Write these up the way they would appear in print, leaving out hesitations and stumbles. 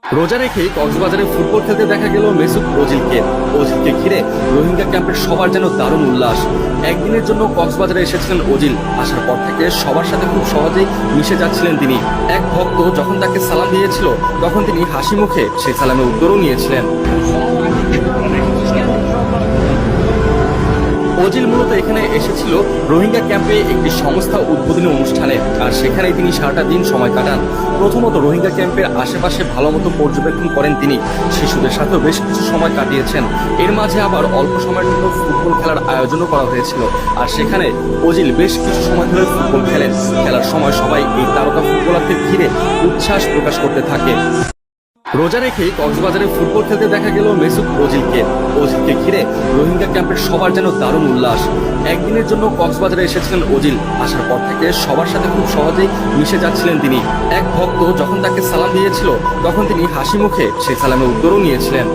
রোজা রেখেই কক্সবাজারে ফুটবল খেলতে দেখা গেল মেসুত ওজিলকে ঘিরে রোহিঙ্গা ক্যাম্পের সবার যেন দারুণ উল্লাস। একদিনের জন্য কক্সবাজারে এসেছিলেন ওজিল। আসার পর থেকে সবার সাথে খুব সহজেই মিশে যাচ্ছিলেন তিনি। এক ভক্ত যখন তাকে সালাম দিয়েছিল তখন তিনি হাসি মুখে সেই সালামের উত্তরও নিয়েছিলেন। ওজিল মূলত এখানে এসেছিল রোহিঙ্গা ক্যাম্পে একটি সংস্থা উদ্বোধনী অনুষ্ঠানে, আর সেখানেই তিনি সারাটা দিন সময় কাটান। প্রথমত রোহিঙ্গা ক্যাম্পের আশেপাশে ভালো মতো পর্যবেক্ষণ করেন তিনি। শিশুদের সাথেও বেশ কিছু সময় কাটিয়েছেন। এর মাঝে আবার অল্প সময়ের জন্য ফুটবল খেলার আয়োজনও করা হয়েছিল, আর সেখানে ওজিল বেশ কিছু সময় ধরে ফুটবল খেলেন। খেলার সময় সবাই এই তারকা ফুটবলারদের ঘিরে উচ্ছ্বাস প্রকাশ করতে থাকে। রোজা রেখেই কক্সবাজারে ফুটবল খেলতে দেখা গেল মেসুত ওজিলকে ঘিরে রোহিঙ্গা ক্যাম্পের সবার যেন দারুণ উল্লাস। একদিনের জন্য কক্সবাজারে এসেছিলেন ওজিল। আসার পর থেকে সবার সাথে খুব সহজেই মিশে যাচ্ছিলেন তিনি। এক ভক্ত যখন তাকে সালাম দিয়েছিল তখন তিনি হাসি মুখে সেই সালামের উত্তরও নিয়েছিলেন।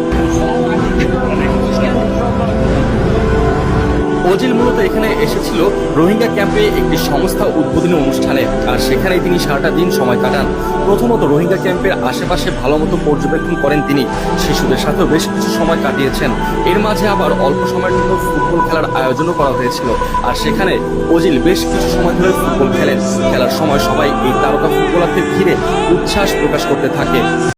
ওজিল মূলত এখানে এসেছিল রোহিঙ্গা ক্যাম্পে একটি সংস্থা উদ্বোধনী অনুষ্ঠানে, আর সেখানেই তিনি সারাটা দিন সময় কাটান। প্রথমত রোহিঙ্গা ক্যাম্পের আশেপাশে ভালো মতো পর্যবেক্ষণ করেন তিনি। শিশুদের সাথেও বেশ কিছু সময় কাটিয়েছেন। এর মাঝে আবার অল্প সময়ের জন্য ফুটবল খেলার আয়োজনও করা হয়েছিল, আর সেখানে ওজিল বেশ কিছু সময় ধরে ফুটবল খেলেন। খেলার সময় সবাই এই তারকা ফুটবলারদের ঘিরে উচ্ছ্বাস প্রকাশ করতে থাকে।